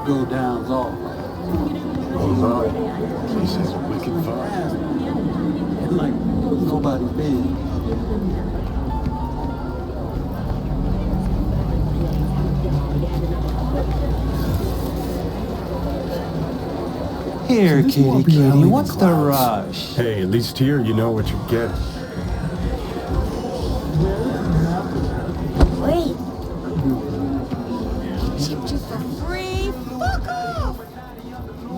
Go down's all. This is a wicked vibe. It's like nobody's been. Here, kitty, what's the rush? Hey, at least here you know what you're getting. Wait. Shipped you for free? Fuck off!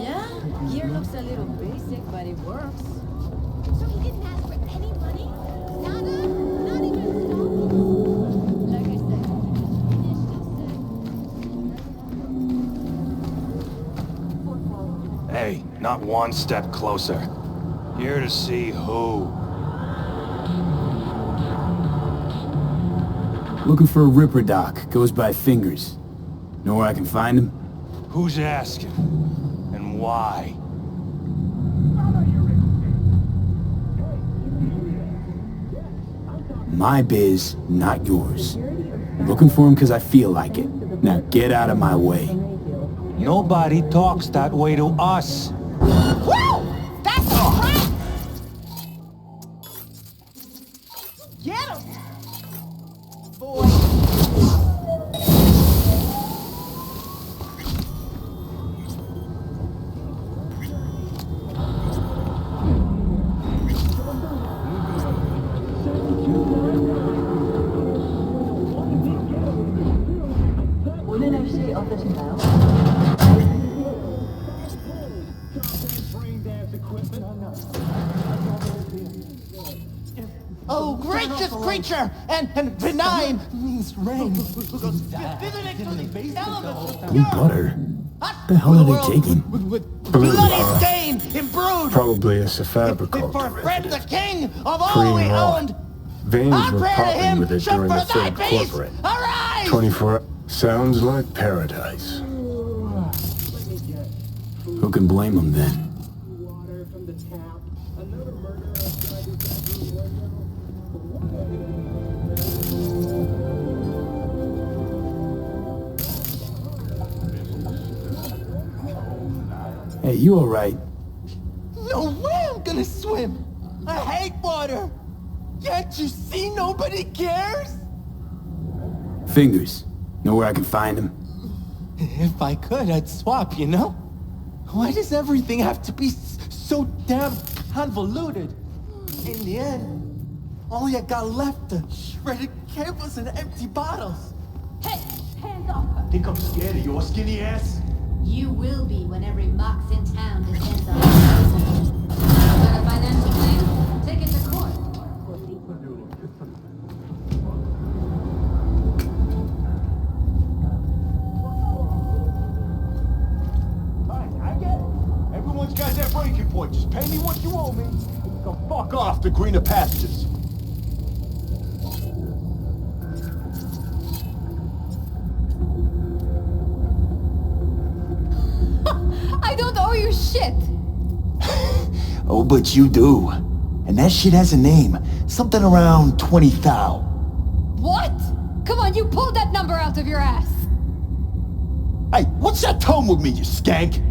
Yeah, gear looks a little basic, but it works. So he didn't ask for any money? Nada? Not even stopping? Like I said, Hey, not one step closer. Here to see who? Looking for a Ripper doc. Goes by Fingers. Know where I can find him? Who's asking? And why? My biz, not yours. Looking for him because I feel like it. Now get out of my way. Nobody talks that way to us. Woo! That's a crap! Get him! Boy. Oh, gracious creature! And benign means rain. Butter? What the hell are they taking? Bloody stain imbrued! Probably a For CYBERPUNK Fred the resident. king of all we Cream raw. owned! Veins Our were prayer to popping him with it shall during the for thy third peace corporate. arise! 24 sounds like paradise. Who can blame them then? Hey, you alright? No way I'm gonna swim! I hate water! Can't you see nobody cares? Fingers. Know where I can find him? If I could, I'd swap, you know? Why does everything have to be so damn convoluted? In the end, all you got left are shredded cables and empty bottles. Hey, hands off her. Think I'm scared of your skinny ass? You will be when every mox in town descends on you. Got a financial claim? Take it to court. I get it. Everyone's got their breaking point. Just pay me what you owe me. Go fuck off to greener pastures. I don't owe you shit! Oh, but you do. And that shit has a name. Something around 20,000. What? Come on, you pulled that number out of your ass! Hey, what's that tone with me, you skank?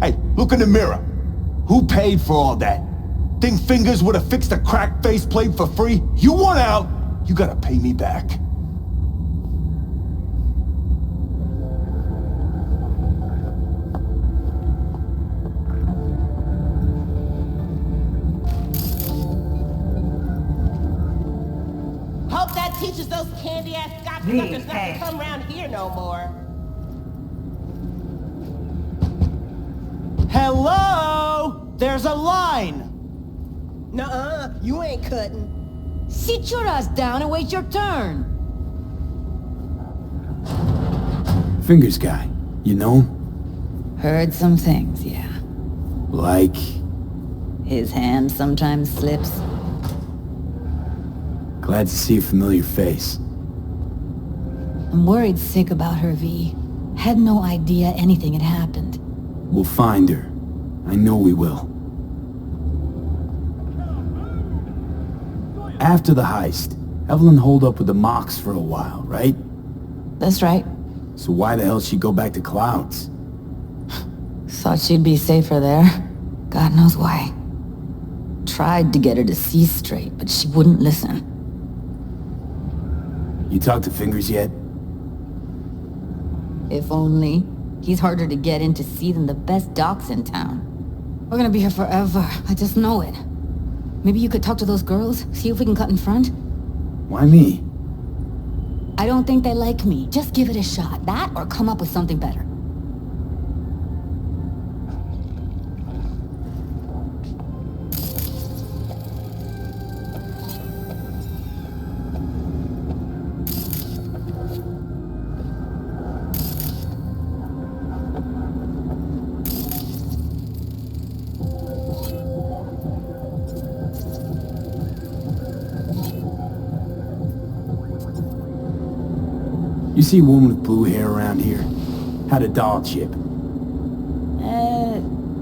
Hey, look in the mirror. Who paid for all that? Think Fingers would have fixed a cracked faceplate for free? You want out, you gotta pay me back. Hope that teaches those candy-ass cocksuckers not to come around here no more. There's a line! Nuh-uh, you ain't cutting. Sit your ass down and wait your turn. Fingers guy, you know him? Heard some things, yeah. Like... His hand sometimes slips. Glad to see a familiar face. I'm worried sick about her, V. Had no idea anything had happened. We'll find her. I know we will. After the heist, Evelyn holed up with the Mox for a while, right? That's right. So why the hell she go back to Clouds? Thought she'd be safer there. God knows why. Tried to get her to see straight, but she wouldn't listen. You talked to Fingers yet? If only. He's harder to get in to see than the best docs in town. We're gonna be here forever. I just know it. Maybe you could talk to those girls, see if we can cut in front? Why me? I don't think they like me. Just give it a shot. That or come up with something better. You see a woman with blue hair around here? Had a doll chip.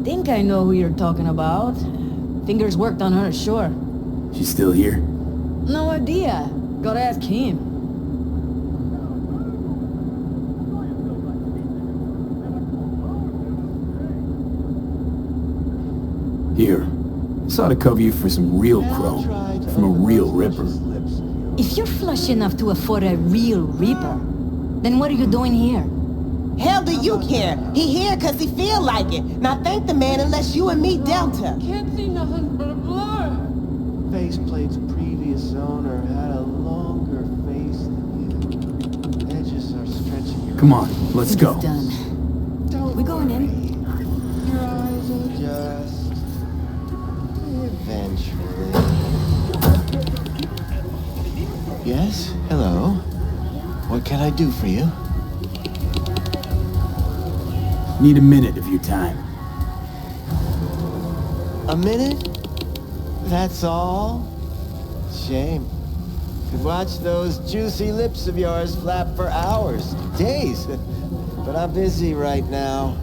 Think I know who you're talking about. Fingers worked on her, sure. She's still here? No idea. Gotta ask him. Here. This ought to cover you for some real chrome. From a real ripper. If you're flush enough to afford a real Reaper, then what are you doing here? Hell do you care? He here cause he feel like it. Now thank the man unless you and me Delta. Can't see nothing but a blur. Faceplate's previous owner had a longer face than you. Edges are stretching. Come on, let's go. It's done. Don't We going in? worry. Your eyes will adjust. Eventually. Yes? Hello? What can I do for you? Need a minute of your time. A minute? That's all? Shame. Could watch those juicy lips of yours flap for hours, days. But I'm busy right now.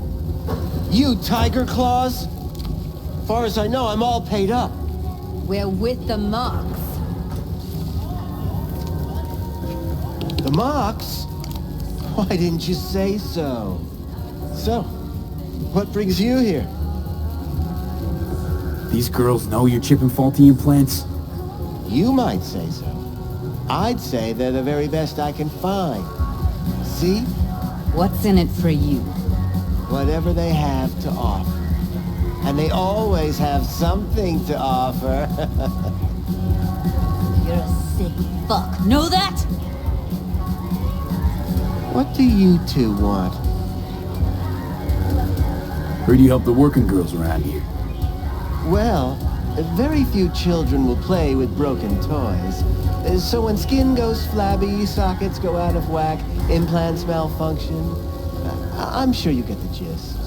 You Tiger Claws? Far as I know, I'm all paid up. We're with the Mox. The Mox? Why didn't you say so? So, what brings you here? These girls know you're chipping faulty implants? You might say so. I'd say they're the very best I can find. See? What's in it for you? Whatever they have to offer. And they always have something to offer. You're a sick fuck. Know that? What do you two want? Heard you help the working girls around here. Well, very few children will play with broken toys. So when skin goes flabby, sockets go out of whack, implants malfunction, I'm sure you get the gist.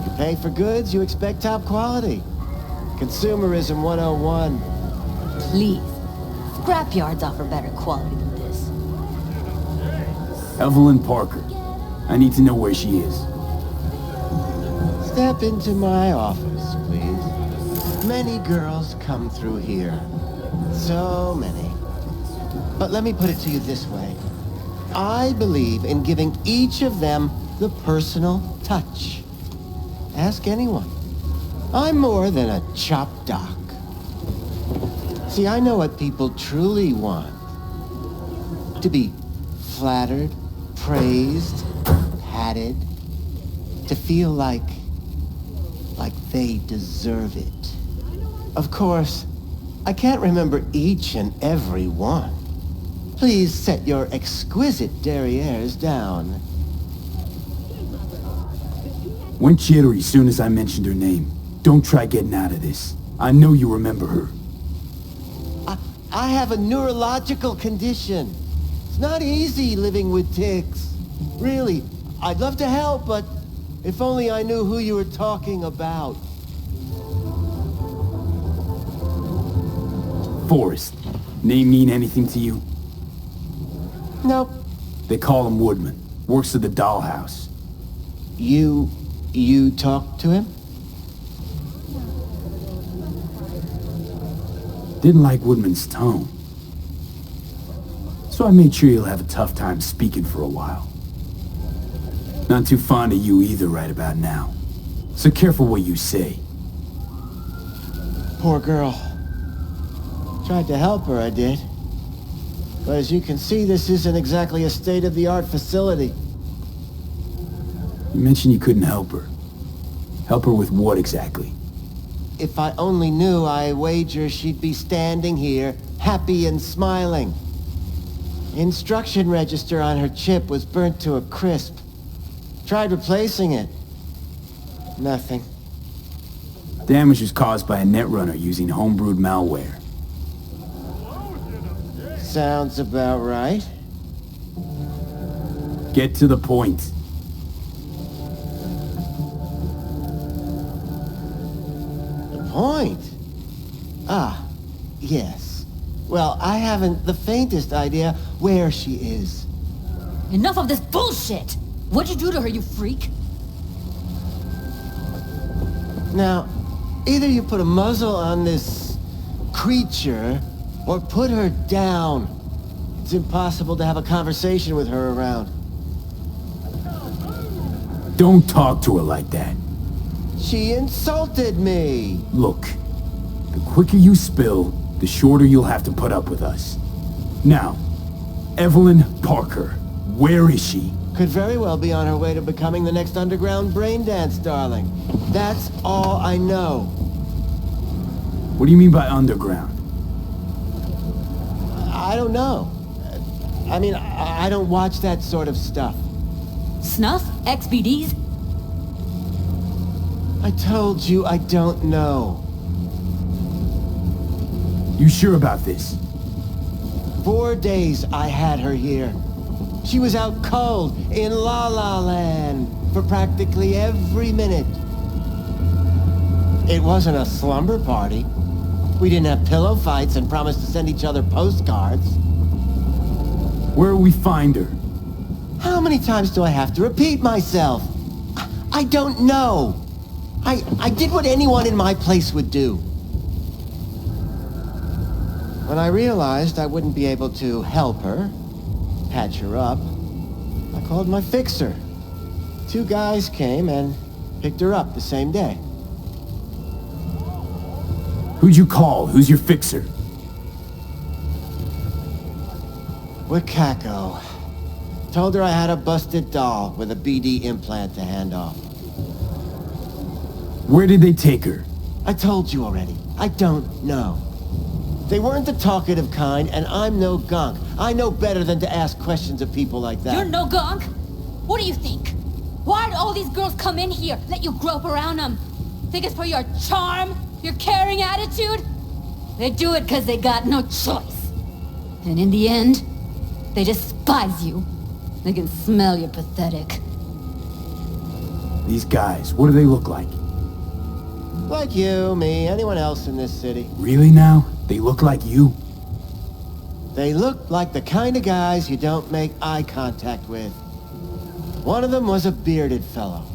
You pay for goods, you expect top quality. Consumerism 101. Please. Scrapyards offer better quality than this. Evelyn Parker. I need to know where she is. Step into my office, please. Many girls come through here. So many. But let me put it to you this way. I believe in giving each of them the personal touch. Ask anyone. I'm more than a chop doc. See, I know what people truly want. To be flattered, praised, patted. To feel like they deserve it. Of course, I can't remember each and every one. Please set your exquisite derrieres down. Went jittery as soon as I mentioned her name. don't try getting out of this. I know you remember her. I have a neurological condition. It's not easy living with tics. Really, I'd love to help, but if only I knew who you were talking about. Forrest. Name mean anything to you? Nope. They call him Woodman. Works at the dollhouse. You talked to him? Didn't like Woodman's tone. So I made sure he'll have a tough time speaking for a while. Not too fond of you either right about now. So careful what you say. Poor girl. Tried to help her, I did. But as you can see, this isn't exactly a state-of-the-art facility. You mentioned you couldn't help her. Help her with what exactly? If I only knew, I wager she'd be standing here, happy and smiling. Instruction register on her chip was burnt to a crisp. Tried replacing it. Nothing. Damage was caused by a netrunner using homebrewed malware. Sounds about right. Get to the point. The point? Ah, yes. Well, I haven't the faintest idea where she is. Enough of this bullshit! What'd you do to her, you freak? Now, either you put a muzzle on this creature, or put her down. It's impossible to have a conversation with her around. Don't talk to her like that. She insulted me! Look, the quicker you spill, the shorter you'll have to put up with us. Now, Evelyn Parker, where is she? Could very well be on her way to becoming the next underground brain dance darling. That's all I know. What do you mean by underground? I don't know. I mean, I don't watch that sort of stuff. Snuff? XBDs? I told you I don't know. You sure about this? 4 days I had her here. She was out cold in La La Land for practically every minute. It wasn't a slumber party. We didn't have pillow fights and promised to send each other postcards. Where will we find her? How many times do I have to repeat myself? I don't know. I did what anyone in my place would do. When I realized I wouldn't be able to help her, patch her up, I called my fixer. 2 guys came and picked her up the same day. Who'd you call? Who's your fixer? Wakako. Told her I had a busted doll with a BD implant to hand off. Where did they take her? I told you already. I don't know. They weren't the talkative kind, and I'm no gunk. I know better than to ask questions of people like that. You're no gunk? What do you think? Why'd all these girls come in here, let you grope around them? Think it's for your charm? Your caring attitude? They do it because they got no choice. And in the end, they despise you. They can smell you're pathetic. These guys, what do they look like? Like you, me, anyone else in this city. Really now? They look like you? They look like the kind of guys you don't make eye contact with. One of them was a bearded fellow.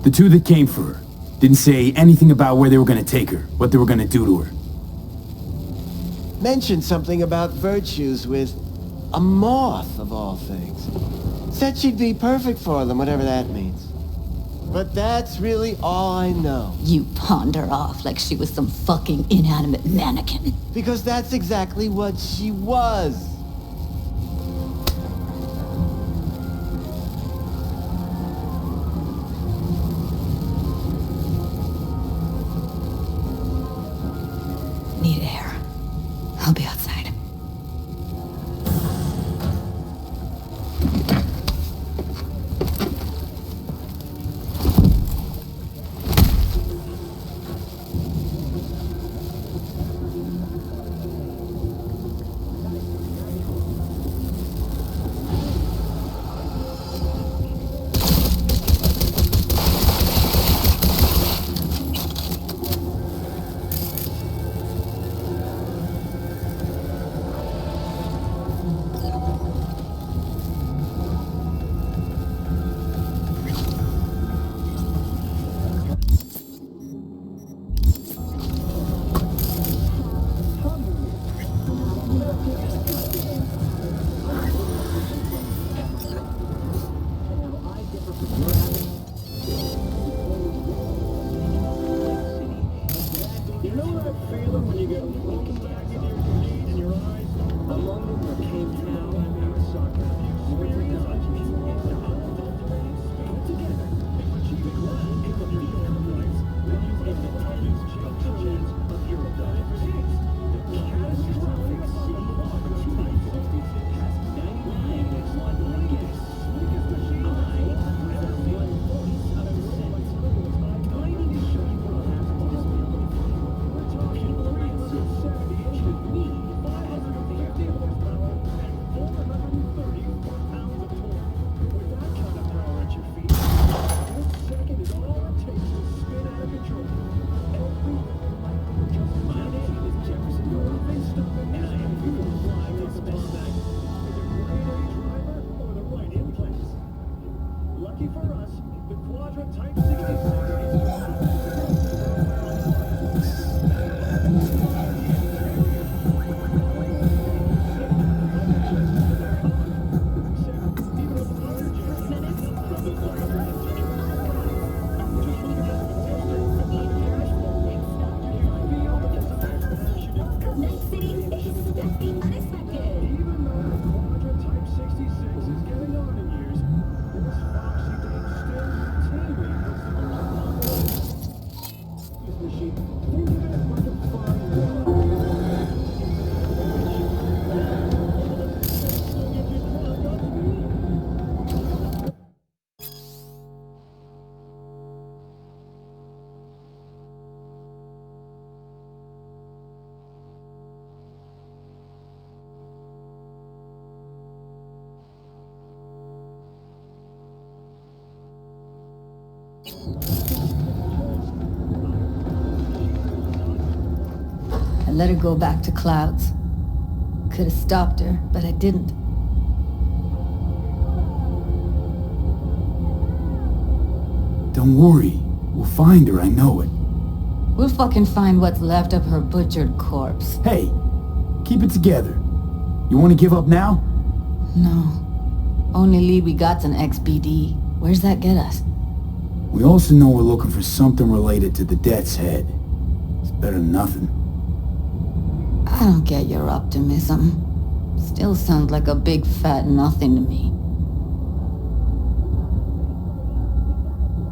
The 2 that came for her didn't say anything about where they were gonna take her, what they were gonna do to her. Mentioned something about virtues with a moth, of all things. Said she'd be perfect for them, whatever that means. But that's really all I know. You pawned her off like she was some fucking inanimate mannequin. Because that's exactly what she was. Need air. I'll be outside. I let her go back to Clouds. Could have stopped her, but I didn't. Don't worry. We'll find her, I know it. We'll fucking find what's left of her butchered corpse. Hey, keep it together. You want to give up now? No. Only lead we got's an XBD. Where's that get us? We also know we're looking for something related to the Death's Head. It's better than nothing. I don't get your optimism. Still sounds like a big fat nothing to me.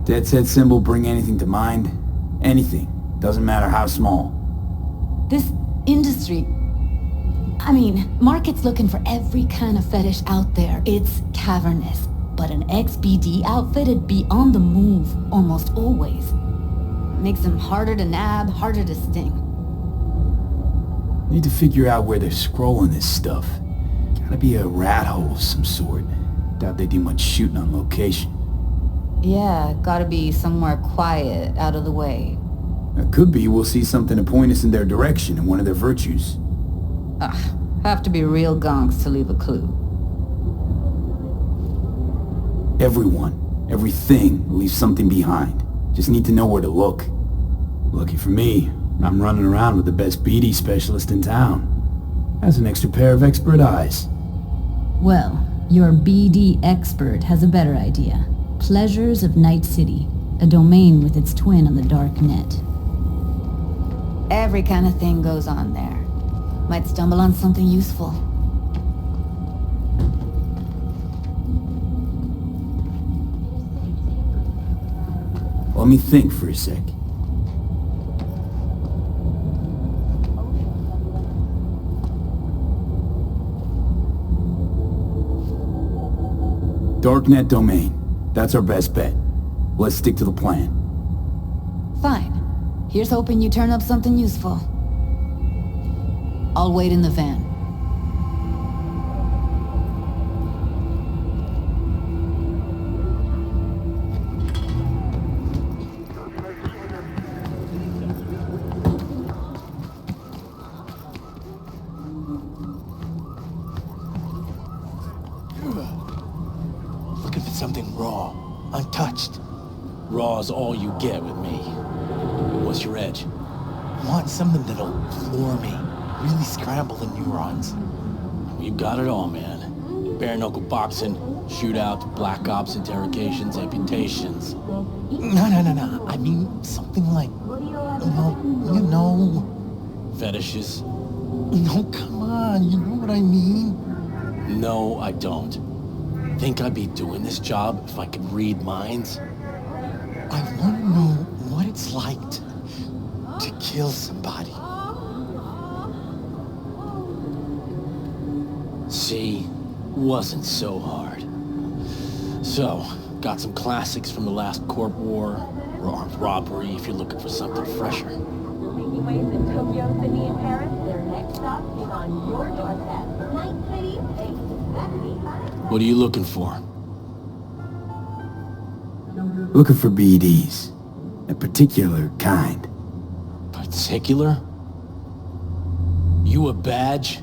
Death's Head symbol bring anything to mind? Anything. Doesn't matter how small. This industry... I mean, market's looking for every kind of fetish out there. It's cavernous. But an XBD outfit'd be on the move almost always. Makes them harder to nab, harder to sting. Need to figure out where they're scrolling this stuff. Gotta be a rat hole of some sort. Doubt they do much shooting on location. Yeah, gotta be somewhere quiet, out of the way. It could be we'll see something to point us in their direction in one of their virtues. Have to be real gonks to leave a clue. Everyone, everything leaves something behind. Just need to know where to look. Lucky for me, I'm running around with the best BD specialist in town. Has an extra pair of expert eyes. Well, your BD expert has a better idea. Pleasures of Night City, a domain with its twin on the dark net. Every kind of thing goes on there. Might stumble on something useful. Let me think for a sec. Darknet domain. That's our best bet. Let's stick to the plan. Fine. Here's hoping you turn up something useful. I'll wait in the van. Looking for something raw, untouched. Raw's all you get with me. What's your edge? Want something that'll floor me, really scramble the neurons. You got it all, man. Bare knuckle boxing, shootouts, black ops, interrogations, amputations. No. I mean something like, you know. Fetishes? No, come on, you know what I mean? No, I don't. Think I'd be doing this job if I could read minds? I want to know what it's like to kill somebody. See, wasn't so hard. So, got some classics from the last Corp War, or armed robbery if you're looking for something fresher. Making waves in Tokyo, Sydney, and Paris. Their next stop is on your doorstep. Night City, What are you looking for? Looking for BDs. A particular kind. Particular? You a badge?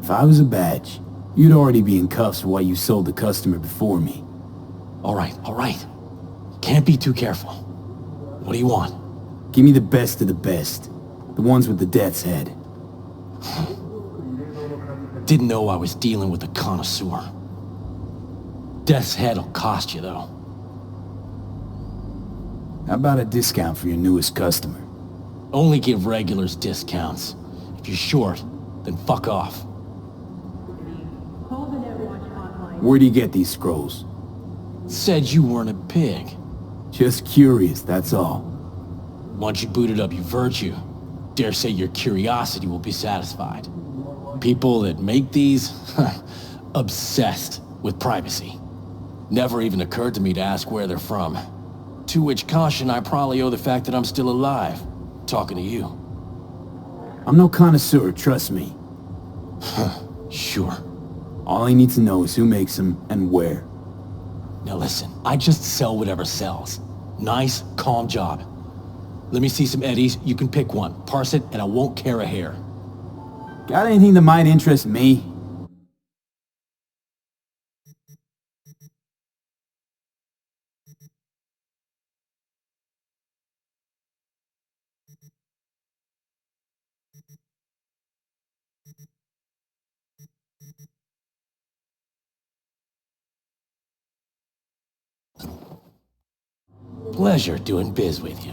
If I was a badge, You'd already be in cuffs for what you sold the customer before me. All right. Can't be too careful. What do you want? Give me the best of the best. The ones with the death's head. Didn't know I was dealing with a connoisseur. Death's head'll cost you, though. How about a discount for your newest customer? Only give regulars discounts. If you're short, then fuck off. Where do you get these scrolls? Said you weren't a pig. Just curious, that's all. Once you booted up your virtue, dare say your curiosity will be satisfied. People that make these, obsessed with privacy. Never even occurred to me to ask where they're from. To which caution I probably owe the fact that I'm still alive, talking to you. I'm no connoisseur, trust me. Sure. All I need to know is who makes them and where. Now listen, I just sell whatever sells. Nice, calm job. Let me see some eddies, you can pick one, parse it, and I won't care a hair. Got anything that might interest me? Pleasure doing biz with you.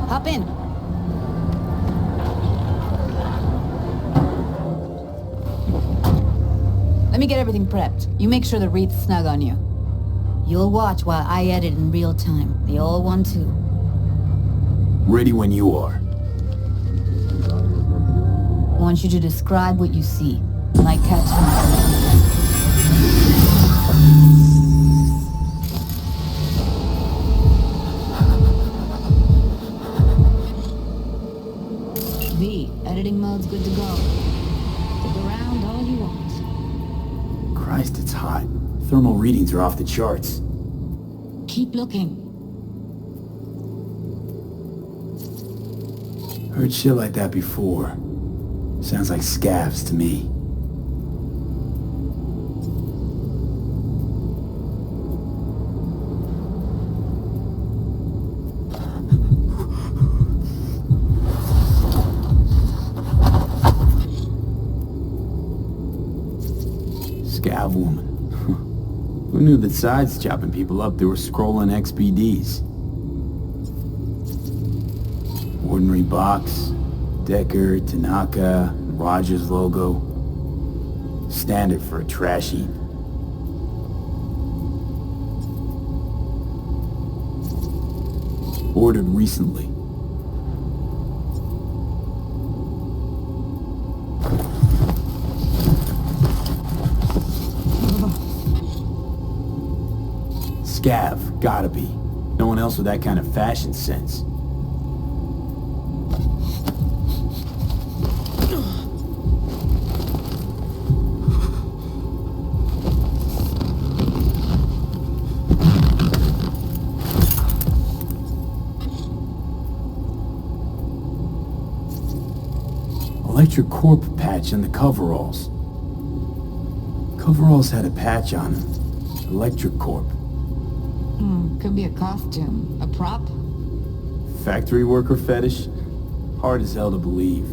Hop in. Let me get everything prepped. You make sure the wreath's snug on you. You'll watch while I edit in real time. The old one too. Ready when you are. I want you to describe what you see. Like catching. Editing mode's good to go. Stick around all you want. Christ, it's hot. Thermal readings are off the charts. Keep looking. Heard shit like that before. Sounds like scavs to me. Scav woman. Who knew that sides chopping people up, they were scrolling XBDs? Ordinary box, Decker, Tanaka, Rogers logo. Standard for a trash heap. Ordered recently. Scav, gotta be. No one else with that kind of fashion sense. electric corp patch on the coveralls. Coveralls had a patch on them. Electric corp. Could be a costume. A prop? Factory worker fetish? Hard as hell to believe.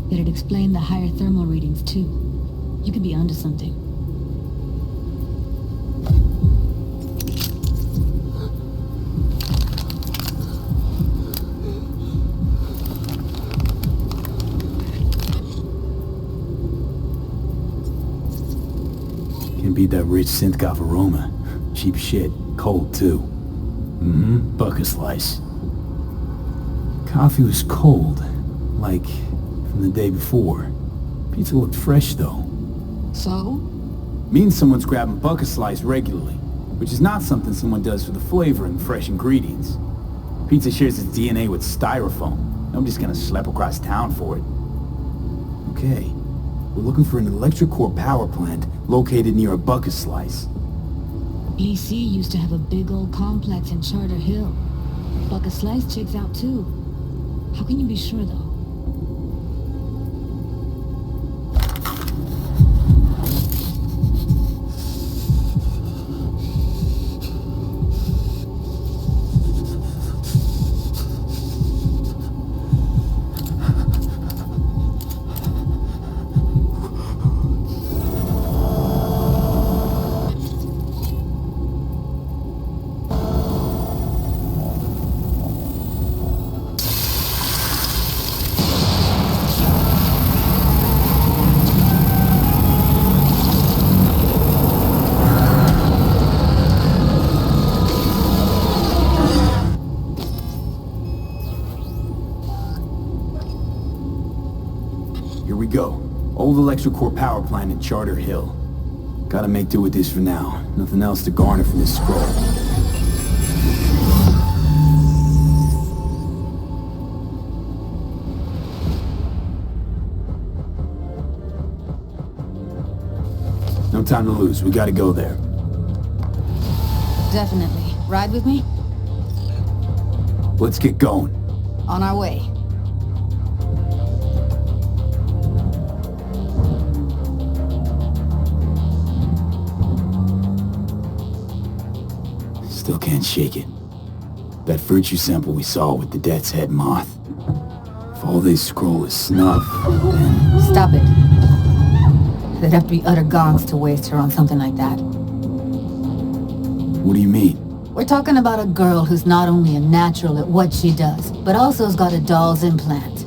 It'd explain the higher thermal readings, too. You could be onto something. Can beat that rich synth-goth aroma. Cheap shit. Cold, too. Bucket slice. Coffee was cold. Like, from the day before. Pizza looked fresh, though. So? Means someone's grabbing bucket slice regularly. Which is not something someone does for the flavor and fresh ingredients. Pizza shares its DNA with styrofoam. Nobody's gonna schlep across town for it. Okay. We're looking for an electric core power plant located near a bucket slice. EC used to have a big old complex in Charter Hill. Bucket Slice checks out too. How can you be sure though? Here we go. Old electric core power plant in Charter Hill. Gotta make do with this for now. Nothing else to garner from this scroll. No time to lose. We gotta go there. Definitely. Ride with me? Let's get going. On our way. Still can't shake it. That virtue sample we saw with the Death's Head moth. If all they scroll is snuff, then... Stop it. They'd have to be utter gongs to waste her on something like that. What do you mean? We're talking about a girl who's not only a natural at what she does, but also has got a doll's implant.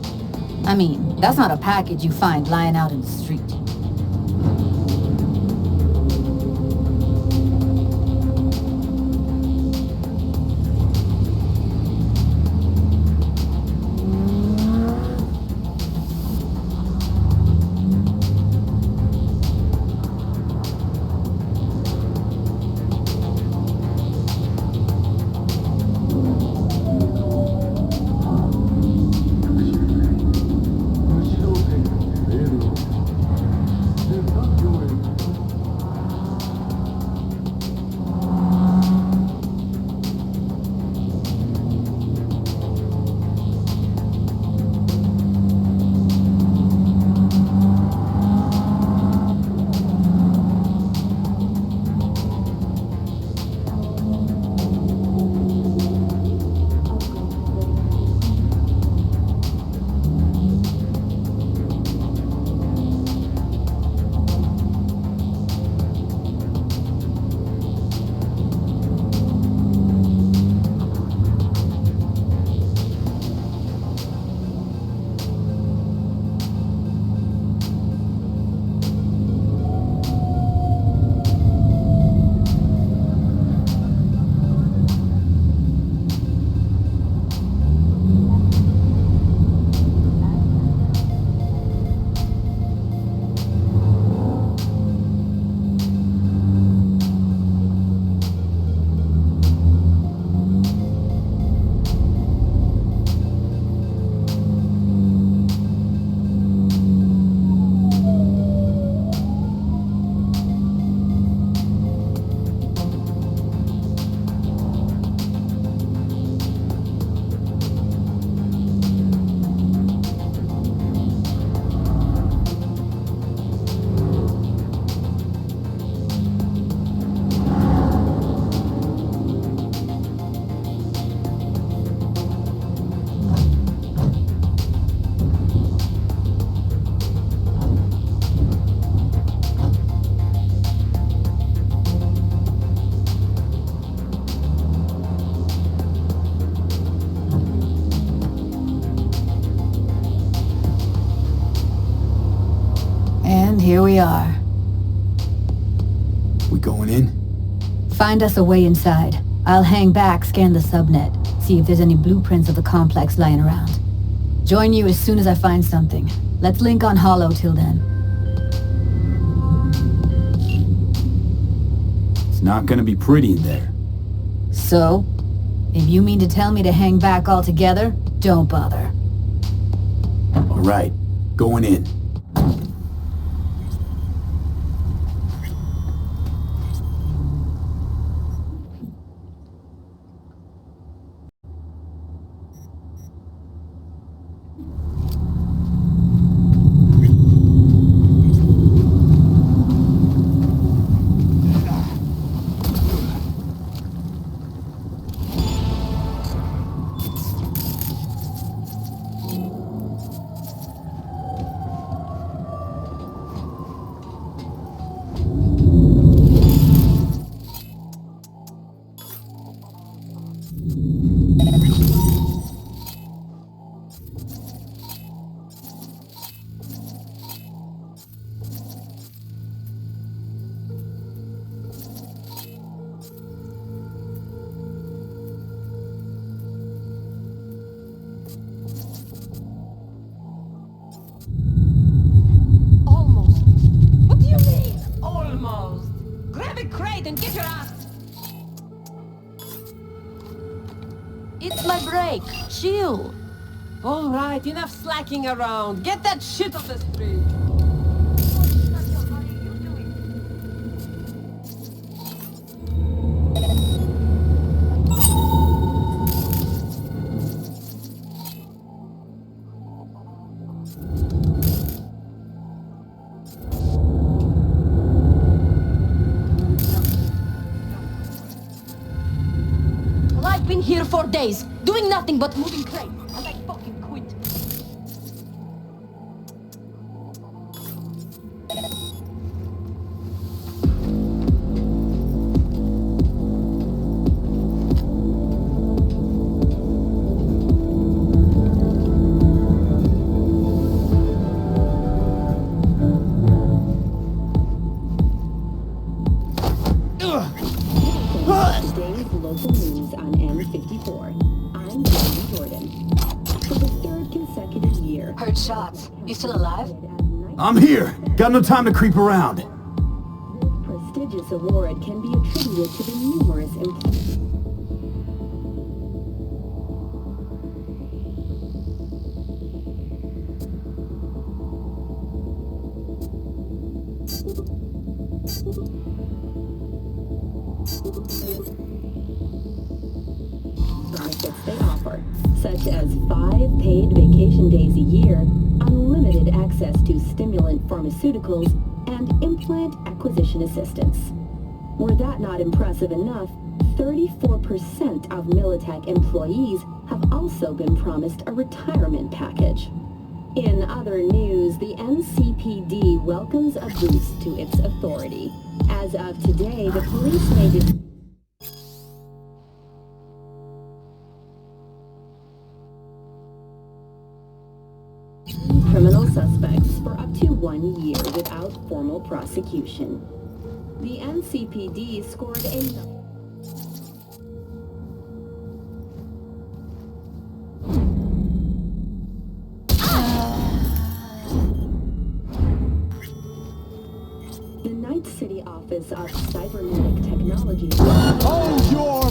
I mean, that's not a package you find lying out in the street. here we are. We going in? Find us a way inside. I'll hang back, scan the subnet, see if there's any blueprints of the complex lying around. Join you as soon as I find something. Let's link on Hollow till then. It's not gonna be pretty in there. So? If you mean to tell me to hang back altogether, don't bother. Alright, going in. Almost. What do you mean, almost? Grab a crate and get your ass. It's my break. Chill. All right, enough slacking around. Get that shit off the street. Well, I've been here for days, doing nothing but moving crates, and I fucking quit. Today's local news on M54. I'm Jamie Jordan. For the third consecutive year... Heard shots. You still alive? I'm here! Got no time to creep around. This prestigious award can be attributed to the numerous benefits they offer, such as 5 paid vacation days a year, unlimited access to stimulant pharmaceuticals, and implant acquisition assistance. Were that not impressive enough, 34% of Militech employees have also been promised a retirement package. In other news, the NCPD welcomes a boost to its authority. As of today, the police may criminal suspects for up to 1 year without formal prosecution. The NCPD scored a... The Night City Office of Cybernetic Technology... Hold your...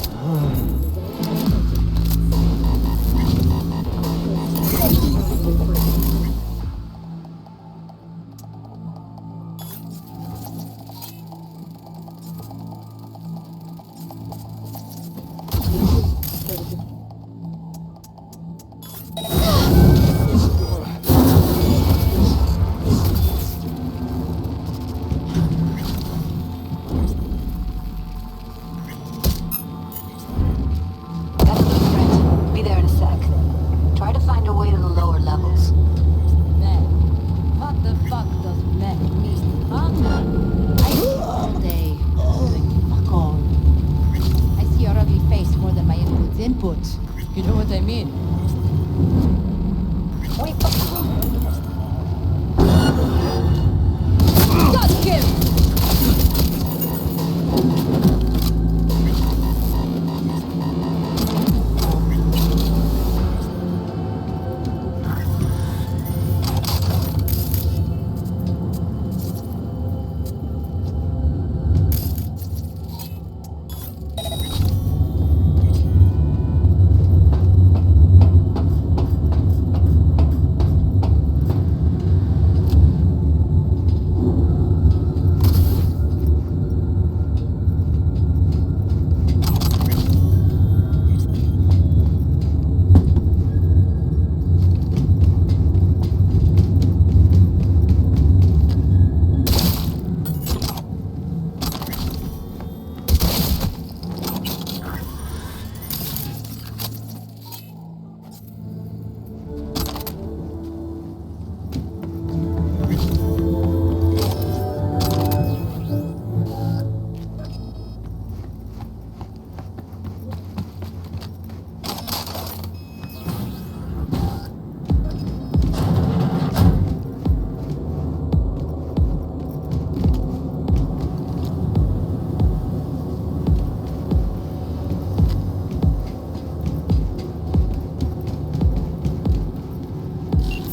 Got a blueprint. Be there in a sec. Try to find a way to the lower levels. Man, what the fuck does man mean? Huh? I see all day. Like, fuck all. I see your ugly face more than my input's input. You know what I mean? Wait,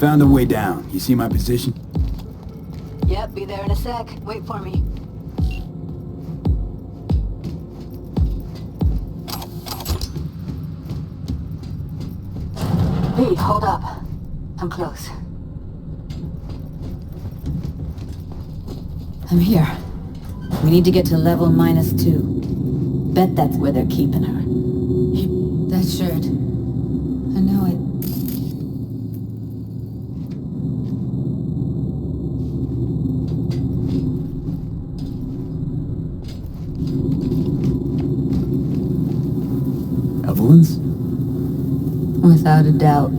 found a way down. You see my position? Yep, be there in a sec. Wait for me. Hey, hold up. I'm close. I'm here. We need to get to level -2. Bet that's where they're keeping her. That shirt. I know it. Evelyn's? Without a doubt.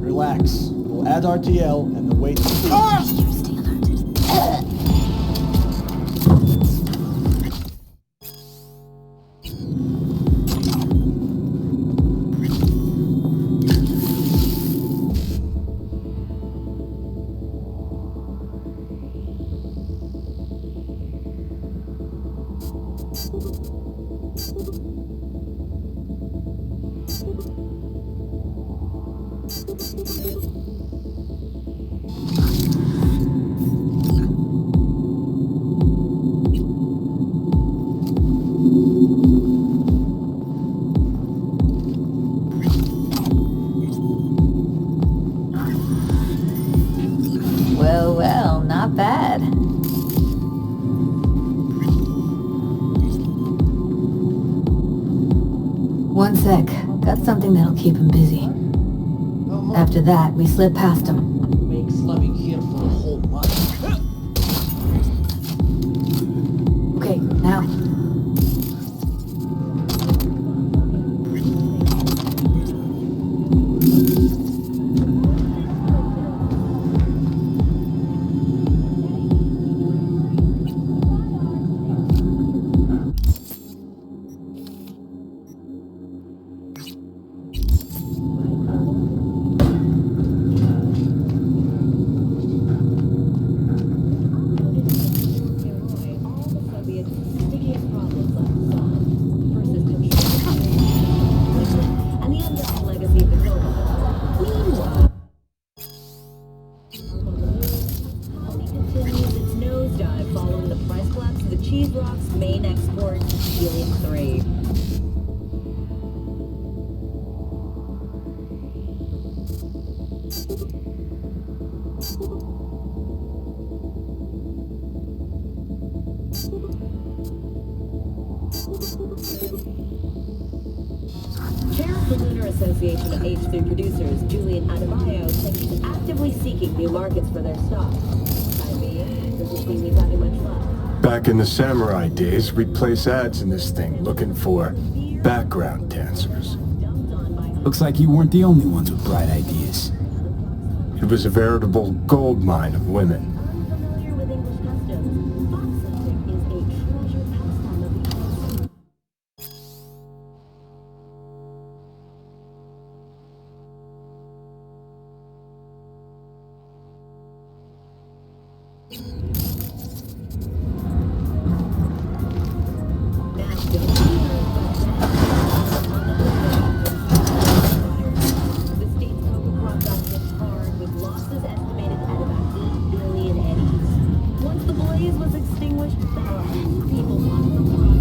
Relax. We'll add RTL and the weight... Well, well, not bad. One sec. Got something that'll keep him busy. After that, we slip past him. Makes living here for a whole month. Okay, now. Chair of the Lunar Association of H3 producers, Julian Adebayo, said he's actively seeking new markets for their stock. I mean, doesn't seem he's having much luck. Back in the samurai days, we'd place ads in this thing looking for background dancers. Looks like you weren't the only ones with bright ideas. It was a veritable gold mine of women. Familiar with English customs, fox hunting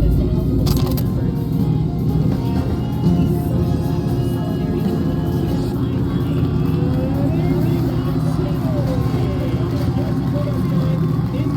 is a treasured pastime of the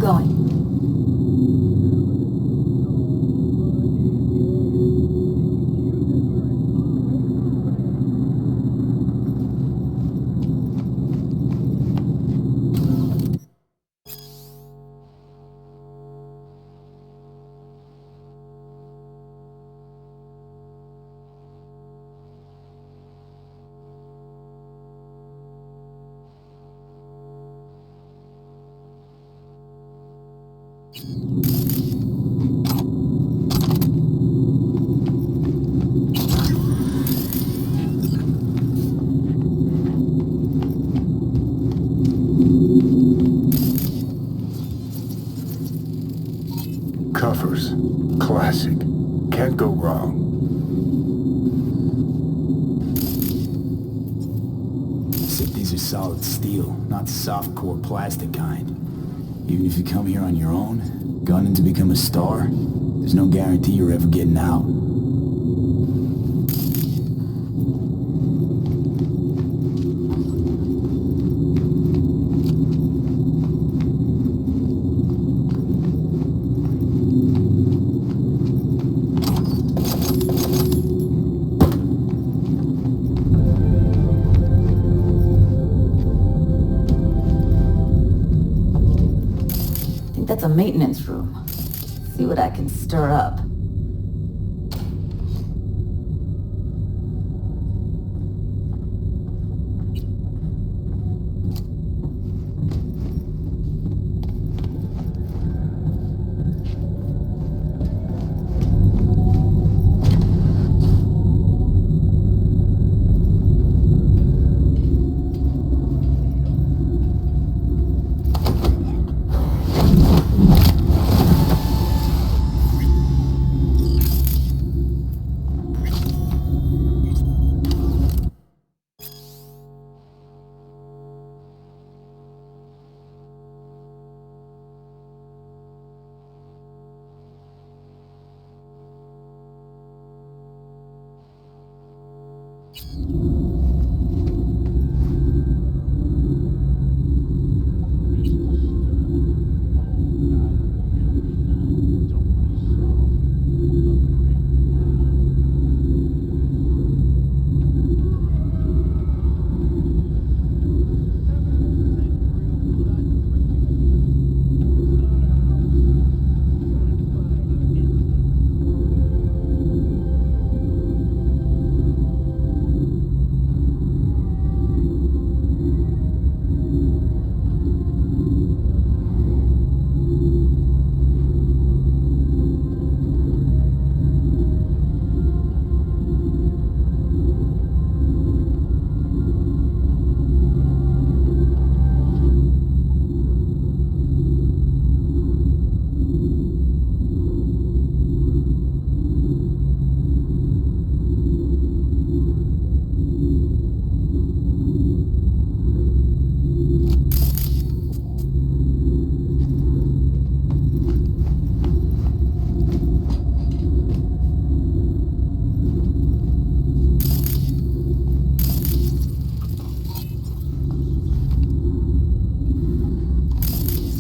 going. Covers. Classic. Can't go wrong. Except these are solid steel, not the soft-core plastic kind. Even if you come here on your own, gunning to become a star, there's no guarantee you're ever getting out. That's a maintenance room. See what I can stir up.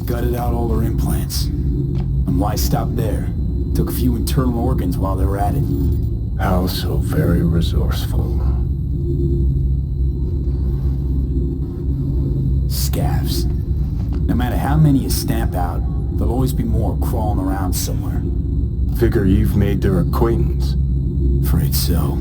Gutted out all her implants. And why stop there? Took a few internal organs while they were at it. How so very resourceful. Scavs. No matter how many you stamp out, there'll always be more crawling around somewhere. Figure you've made their acquaintance. Afraid so.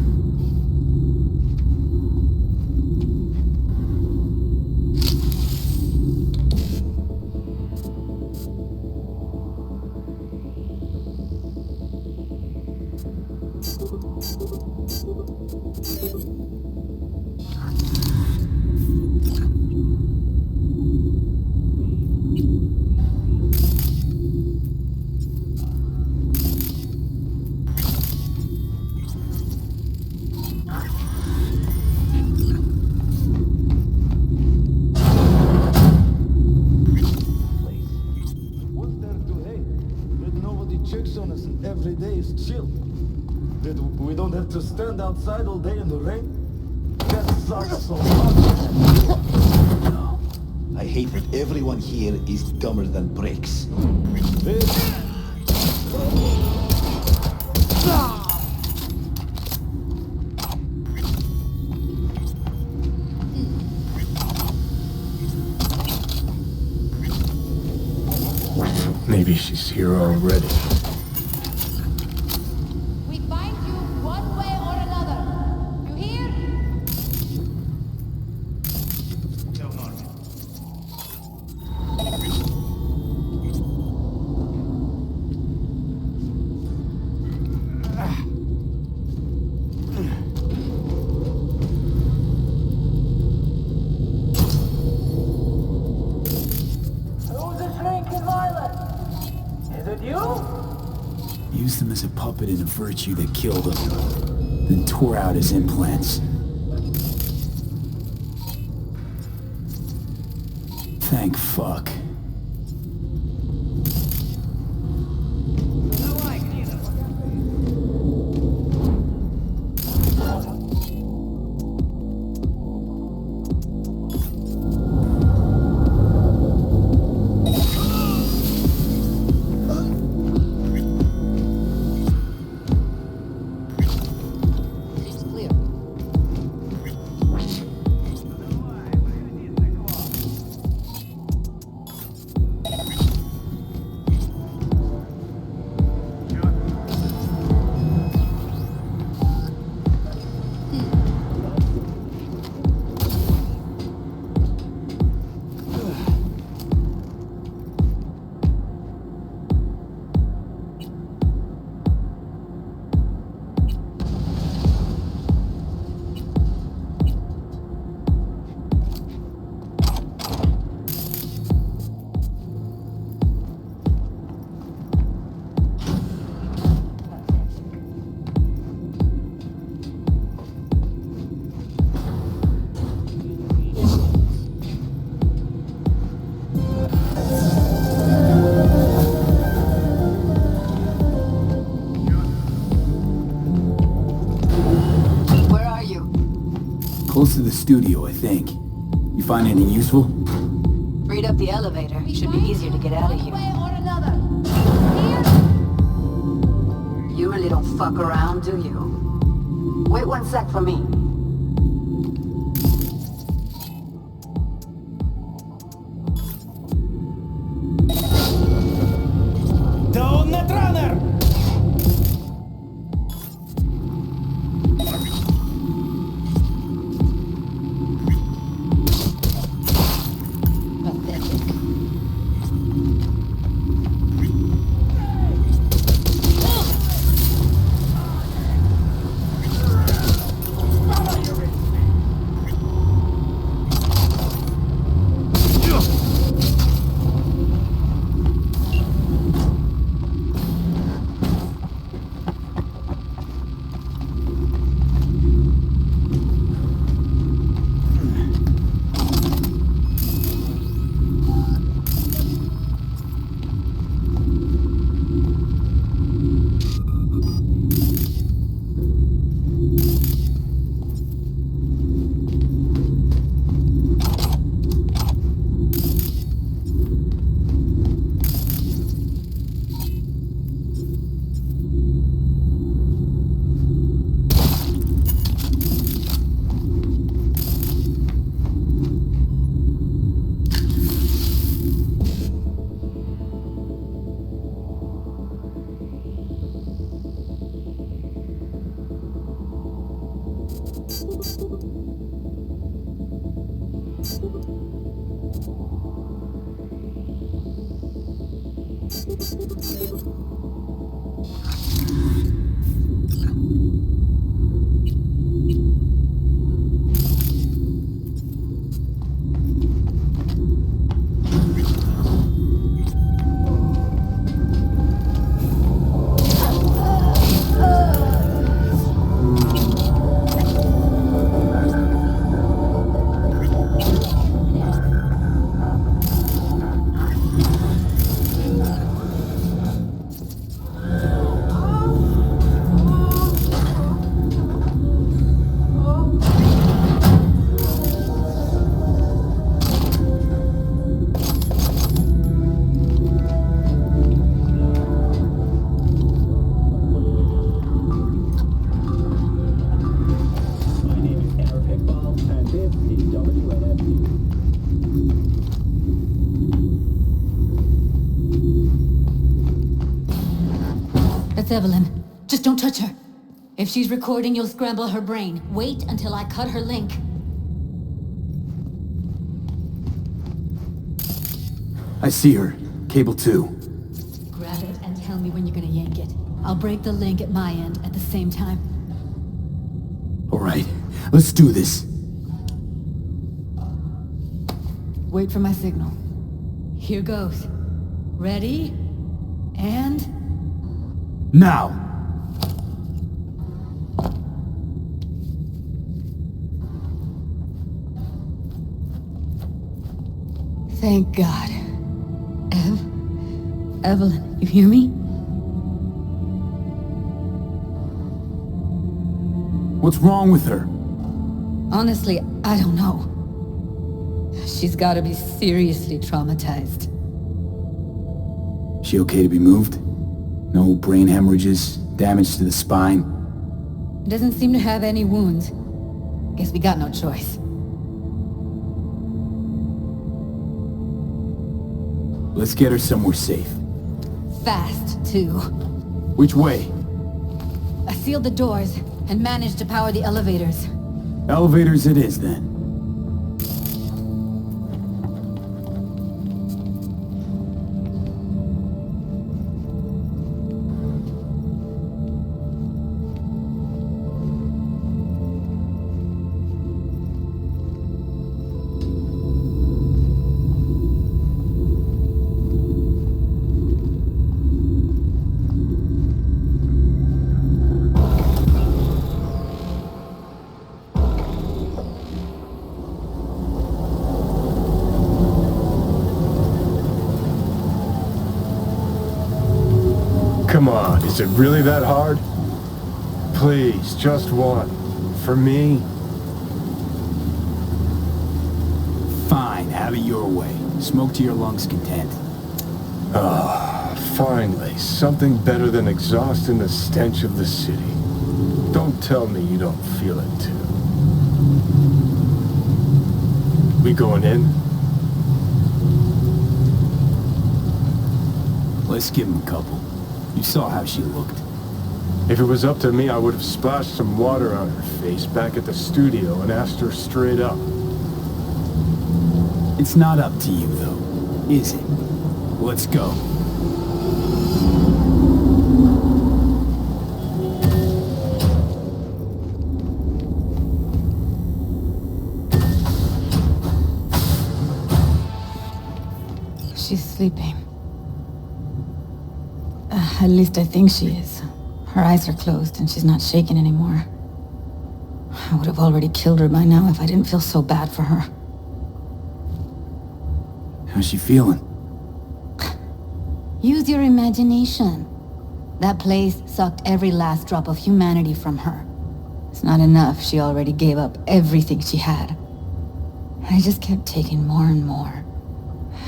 Every day is chill. That we don't have to stand outside all day in the rain. That sucks so much. I hate that everyone here is dumber than bricks. Maybe she's here already. We find you one way or another. You hear? Used him as a puppet in a virtue that killed him, then tore out his implants. Thank fuck. Close to the studio, I think. You find anything useful? Freed up the elevator. Should be easier to get out of here. You really don't fuck around, do you? Wait one sec for me. Down Netrunner! That's Evelyn. Just don't touch her. If she's recording, you'll scramble her brain. Wait until I cut her link. I see her. Cable 2. Grab it and tell me when you're gonna yank it. I'll break the link at my end at the same time. Alright, let's do this. Wait for my signal. Here goes. Ready? And... now! Thank God. Evelyn, you hear me? What's wrong with her? Honestly, I don't know. She's gotta be seriously traumatized. She okay to be moved? No brain hemorrhages, damage to the spine? Doesn't seem to have any wounds. Guess we got no choice. Let's get her somewhere safe. Fast, too. Which way? I sealed the doors and managed to power the elevators. Elevators it is, then. Come on, is it really that hard? Please, just one. For me? Fine, have it your way. Smoke to your lungs' content. Ah, finally, something better than exhaust and the stench of the city. Don't tell me you don't feel it too. We going in? Let's give him a couple. You saw how she looked. If it was up to me, I would have splashed some water on her face back at the studio and asked her straight up. It's not up to you, though, is it? Let's go. She's sleeping. At least I think she is. Her eyes are closed and she's not shaking anymore. I would have already killed her by now if I didn't feel so bad for her. How's she feeling? Use your imagination. That place sucked every last drop of humanity from her. It's not enough. She already gave up everything she had. I just kept taking more and more.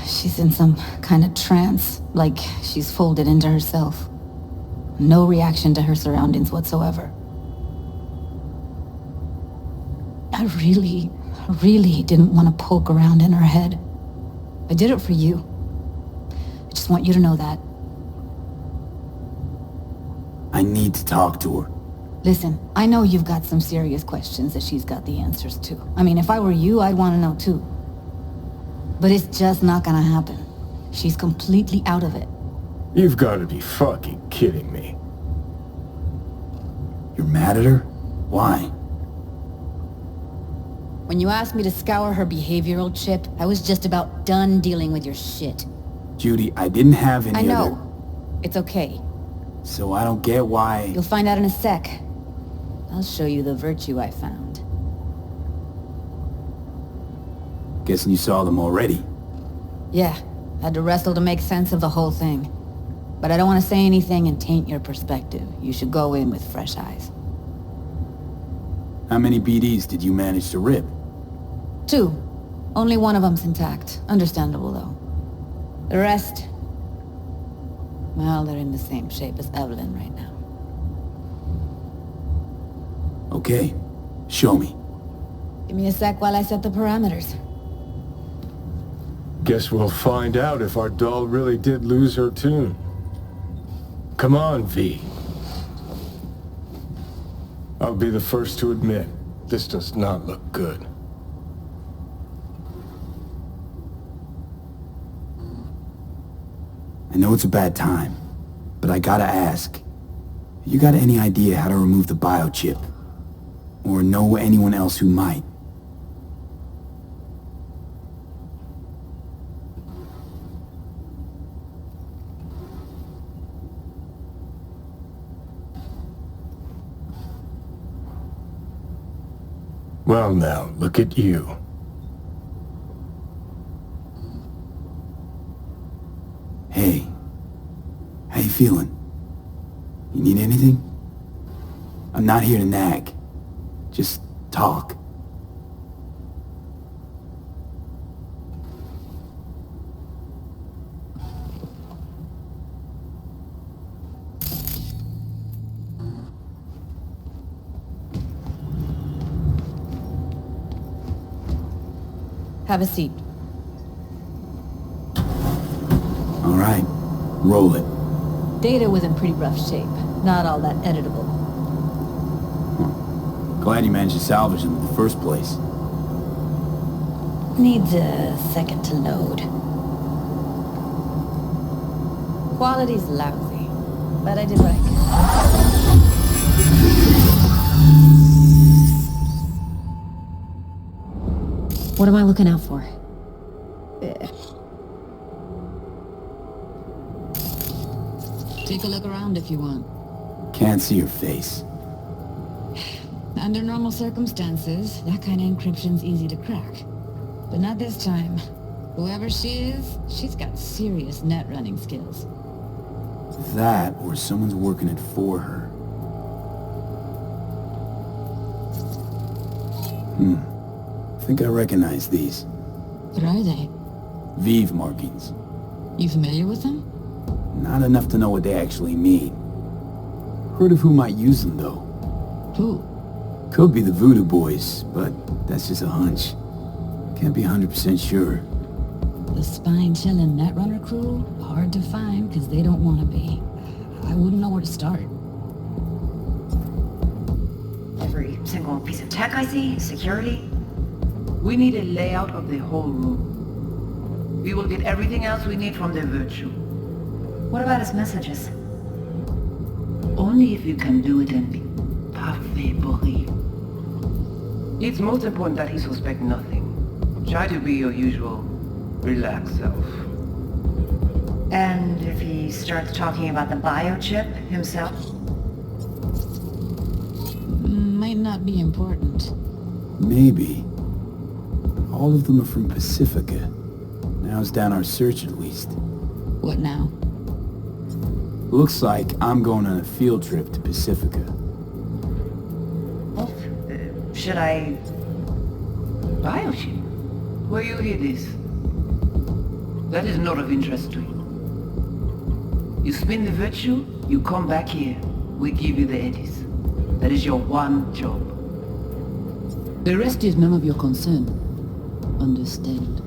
She's in some kind of trance, like she's folded into herself. No reaction to her surroundings whatsoever. I really didn't want to poke around in her head. I did it for you. I just want you to know that. I need to talk to her. Listen, I know you've got some serious questions that she's got the answers to. I mean, if I were you, I'd want to know too. But it's just not gonna happen. She's completely out of it. You've got to be fucking kidding me. You're mad at her? Why? When you asked me to scour her behavioral chip, I was just about done dealing with your shit. Judy, I didn't have any I know. other... It's okay. So I don't get why... You'll find out in a sec. I'll show you the virtue I found. Guessing you saw them already. Yeah, had to wrestle to make sense of the whole thing. But I don't want to say anything and taint your perspective. You should go in with fresh eyes. How many BDs did you manage to rip? 2. Only one of them's intact. Understandable, though. The rest... well, they're in the same shape as Evelyn right now. Okay. Show me. Give me a sec while I set the parameters. Guess we'll find out if our doll really did lose her tune. Come on, V. I'll be the first to admit, this does not look good. I know it's a bad time, but I gotta ask. You got any idea how to remove the biochip? Or know anyone else who might? Well now, look at you. Hey, how you feeling? You need anything? I'm not here to nag. Just talk. Have a seat. All right, roll it. Data was in pretty rough shape. Not all that editable. Glad you managed to salvage them in the first place. Needs a second to load. Quality's lousy, but I did what I could. What am I looking out for? Take a look around if you want. Can't see your face. Under normal circumstances, that kind of encryption's easy to crack. But not this time. Whoever she is, she's got serious net running skills. That, or someone's working it for her. I think I recognize these. What are they? Vive markings. You familiar with them? Not enough to know what they actually mean. Heard of who might use them, though. Who? Could be the Voodoo Boys, but that's just a hunch. Can't be 100% sure. The spine-chilling Netrunner crew? Hard to find, because they don't want to be. I wouldn't know where to start. Every single piece of tech I see, security. We need a layout of the whole room. We will get everything else we need from the virtue. What about his messages? Only if you can do it in parfait bruit. It's most important that he suspect nothing. Try to be your usual, relaxed self. And if he starts talking about the biochip himself? Might not be important. Maybe. All of them are from Pacifica. Narrows down our search at least. What now? Looks like I'm going on a field trip to Pacifica. Should I... Biochip? Where you hear this? That is not of interest to you. You spin the virtue, you come back here. We give you the eddies. That is your one job. The rest is none of your concern. Understand?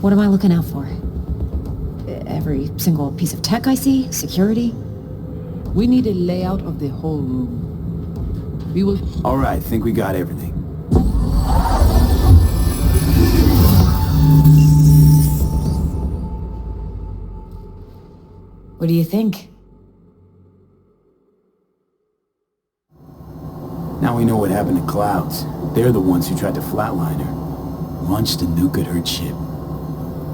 What am I looking out for? Every single piece of tech I see? Security? We need a layout of the whole room. We will... All right, think we got everything. What do you think? Now we know what happened to Clouds. They're the ones who tried to flatline her. Launched a nuke at her ship.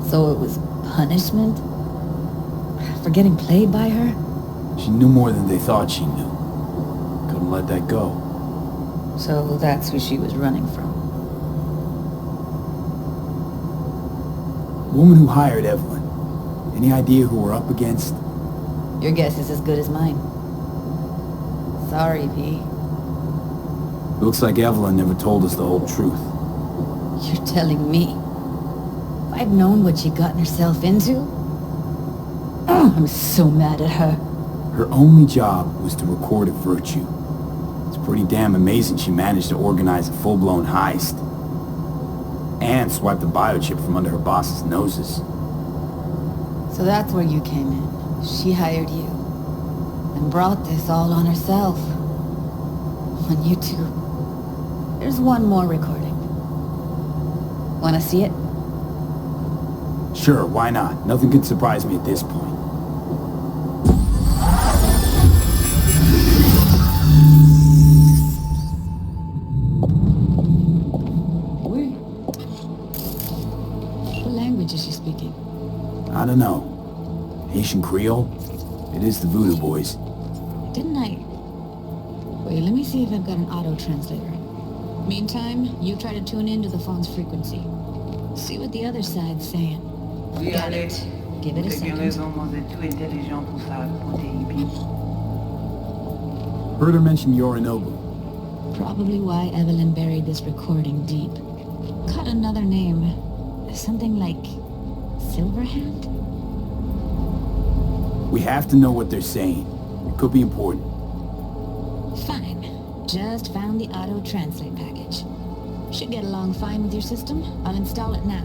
So it was punishment? For getting played by her? She knew more than they thought she knew. Couldn't let that go. So that's who she was running from. The woman who hired Evelyn. Any idea who we're up against? Your guess is as good as mine. Sorry, V. Looks like Evelyn never told us the whole truth. You're telling me? If I'd known what she'd gotten herself into? Oh, I'm so mad at her. Her only job was to record a virtue. It's pretty damn amazing she managed to organize a full-blown heist. and swiped the biochip from under her boss's noses. So that's where you came in. She hired you. And brought this all on herself. On you two. There's one more recording. Wanna see it? Sure, why not? Nothing could surprise me at this point. What language is she speaking? I don't know. Haitian Creole? It is the Voodoo Boys. Didn't I... Wait, let me see if I've got an auto-translator. Meantime, you try to tune into the phone's frequency. See what the other side's saying. Got it. Give it a second. Heard her mention Yorinobu. Probably why Evelyn buried this recording deep. Caught another name. Something like... Silverhand? We have to know what they're saying. It could be important. Fine. Just found the auto-translate package. Should get along fine with your system. I'll install it now.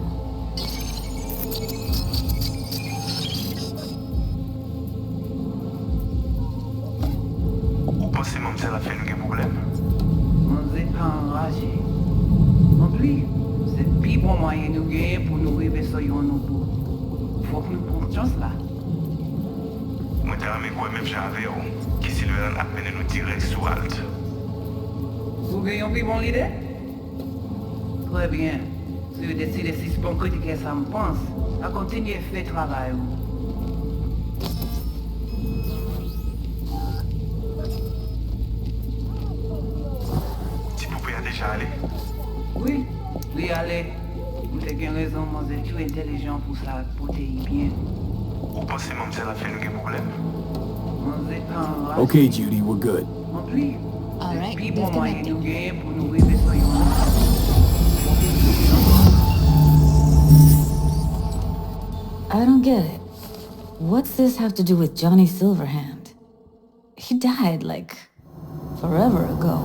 Ou pensez même que ça va faire un problème? On n'est pas enragé. En plus, c'est le plus bon moyen de nous gagner pour nous arriver sur nos bouts. Faut que nous prenions chance là. Moi, t'as aimé quoi même j'avais, qui s'il veut à peine nous tirer sous halte. Vous gagnez plus bon l'idée? Très bien. Si vous décidez si c'est bon critique que ça me pense, à continuer à faire le travail. Si vous pouvez déjà aller. Oui, oui, allez. Vous avez raison, moi, je suis intelligent pour ça, pour te y bien. Ou pensez même que ça va faire un problème? On n'est pas enragé. Okay, Judy, we're good. En plus, All right, plus bon moyen de disconnecting. nous gagner pour nous arriver sur nos bouts. I don't get it. What's this have to do with Johnny Silverhand? He died, like, forever ago.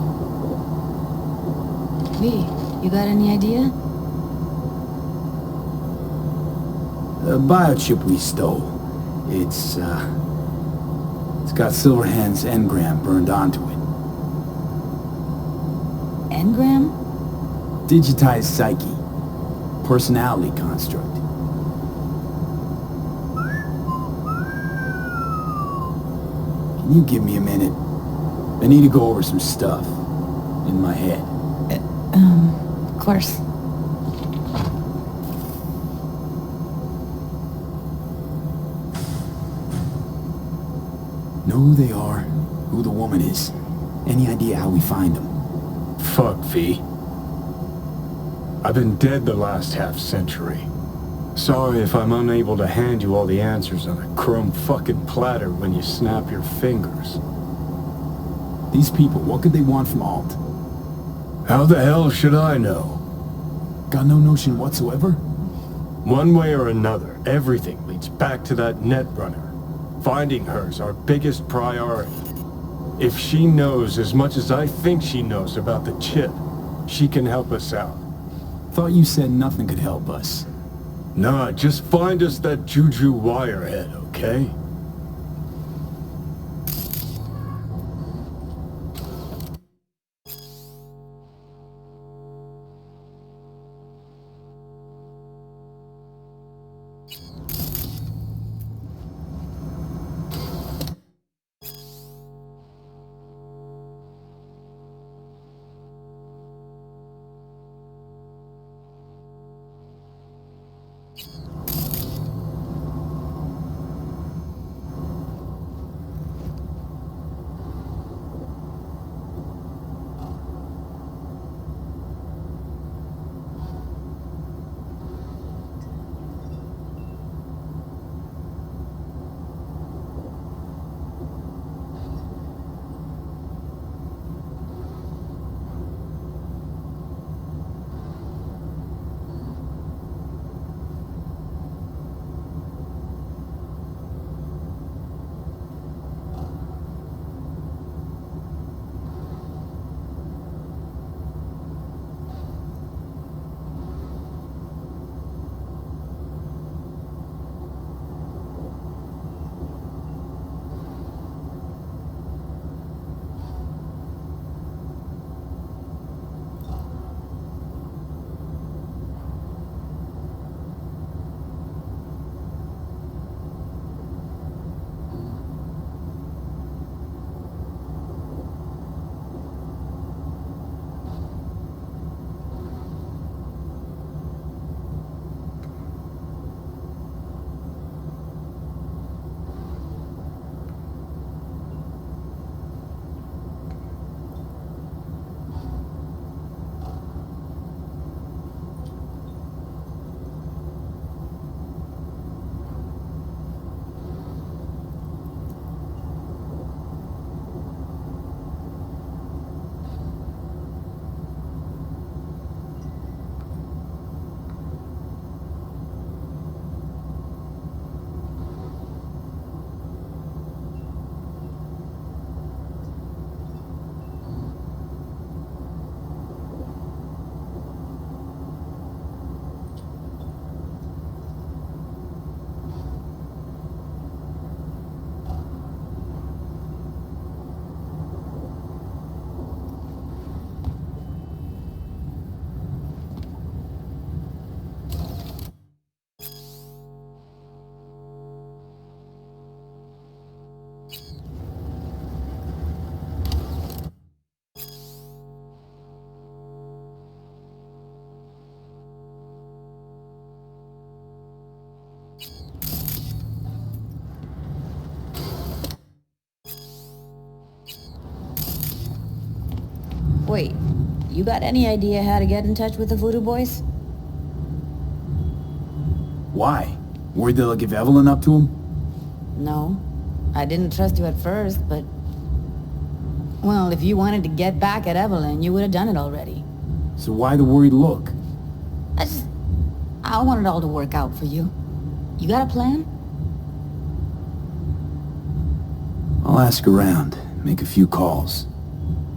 V, you got any idea? The biochip we stole. It's got Silverhand's engram burned onto it. Engram? Digitized psyche. Personality construct. Can you give me a minute? I need to go over some stuff. In my head. Of course. Know who they are, who the woman is. Any idea how we find them? Fuck, V. I've been dead the last half-century. Sorry if I'm unable to hand you all the answers on a chrome fucking platter when you snap your fingers. These people, what could they want from Alt? How the hell should I know? Got no notion whatsoever? One way or another, everything leads back to that netrunner. Finding her's our biggest priority. If she knows as much as I think she knows about the chip, she can help us out. Thought you said nothing could help us. Nah, just find us that Juju wirehead, okay? Wait, you got any idea how to get in touch with the Voodoo Boys? Why? Worried they'll give Evelyn up to him? No. I didn't trust you at first, but... Well, if you wanted to get back at Evelyn, you would have done it already. So why the worried look? I want it all to work out for you. You got a plan? I'll ask around, make a few calls.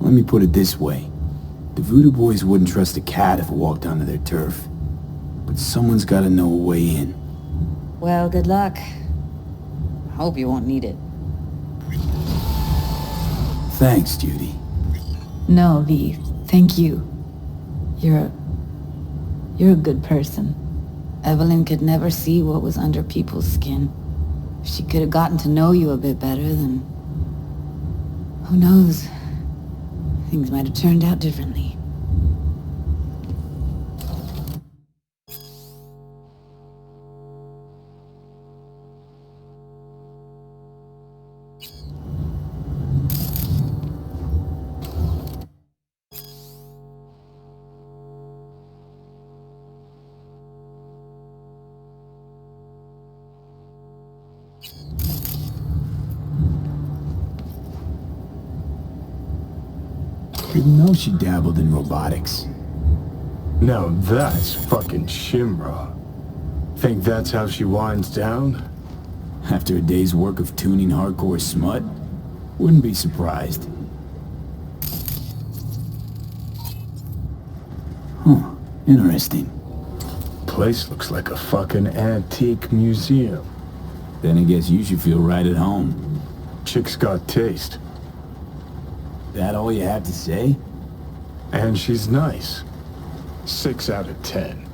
Let me put it this way. The Voodoo Boys wouldn't trust a cat if it walked onto their turf. But someone's gotta know a way in. Well, good luck. Hope you won't need it. Thanks, Judy. No, V. Thank you. You're a good person. Evelyn could never see what was under people's skin. If she could have gotten to know you a bit better, then... who knows? Things might have turned out differently. Didn't know she dabbled in robotics. Now that's fucking Shimra. Think that's how she winds down? After a day's work of tuning hardcore smut? Wouldn't be surprised. Huh, interesting. Place looks like a fucking antique museum. Then I guess you should feel right at home. Chick's got taste. That all you have to say? And she's nice. 6 out of 10.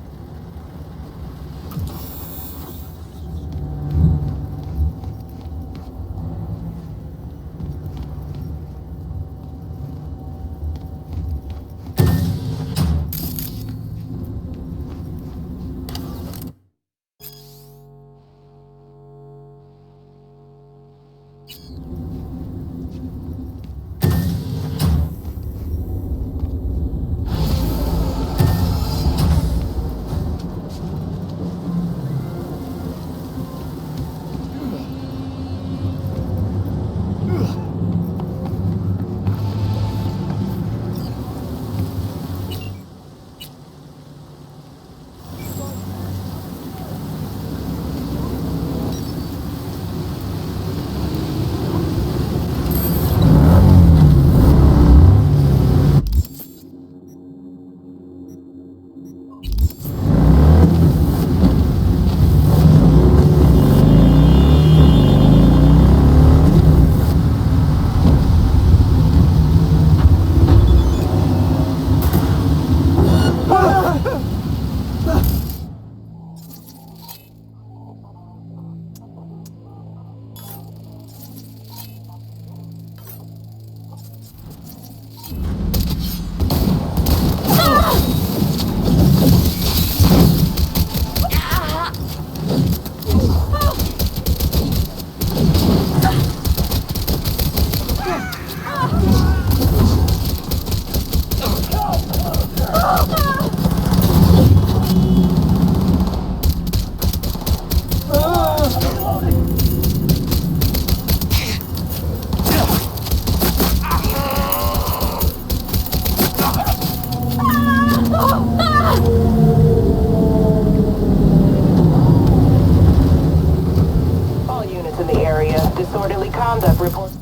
Disorderly conduct report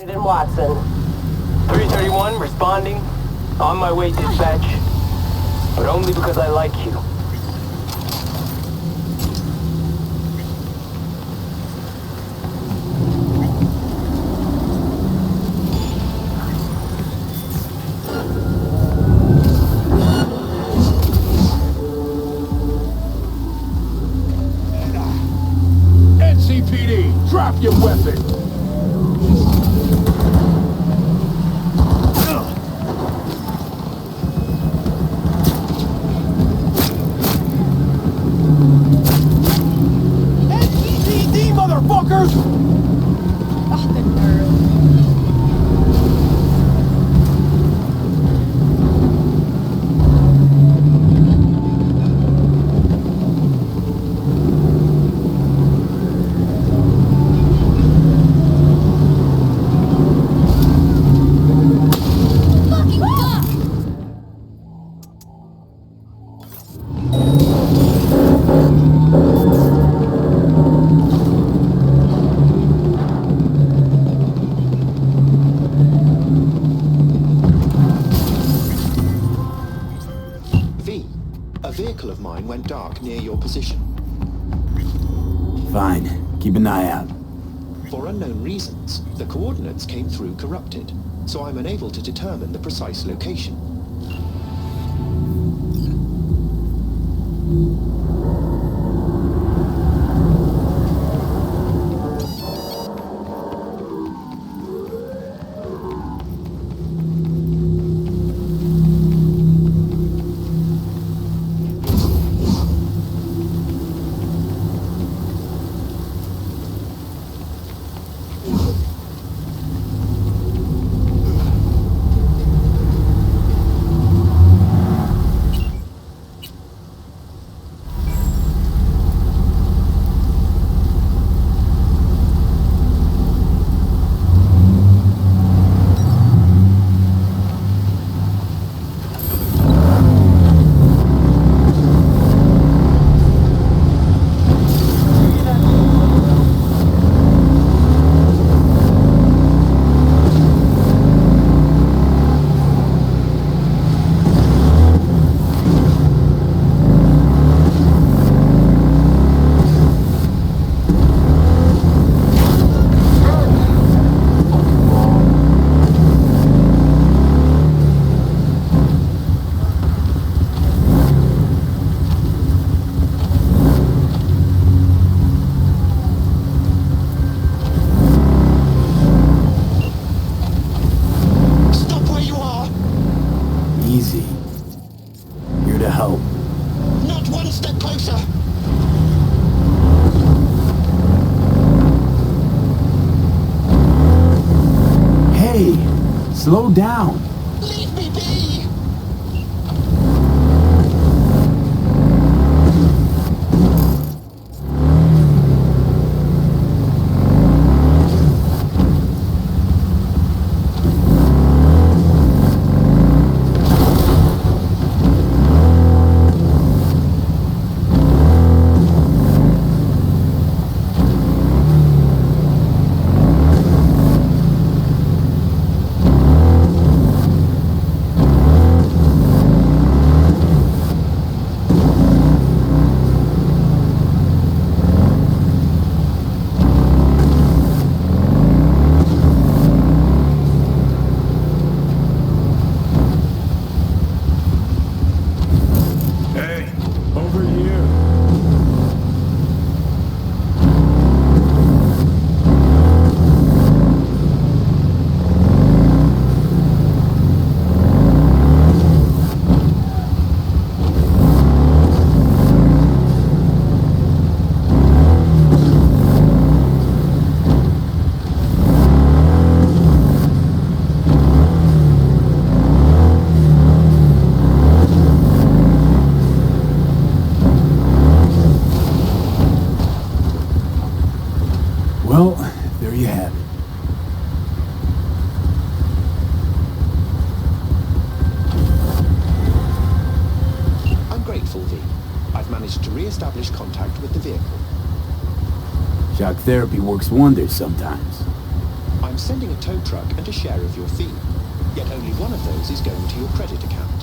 in Watson. 331 responding. On my way, dispatch. But only because I like you. NCPD, drop your weapon! vehicle of mine went dark near your position. Fine. Keep an eye out. For unknown reasons, the coordinates came through corrupted, so I'm unable to determine the precise location. Easy. Here to help. Not one step closer! Hey! Slow down! Leave me be! Well, there you have it. I'm grateful, V. I've managed to re-establish contact with the vehicle. Shock therapy works wonders sometimes. I'm sending a tow truck and a share of your fee. Yet only one of those is going to your credit account.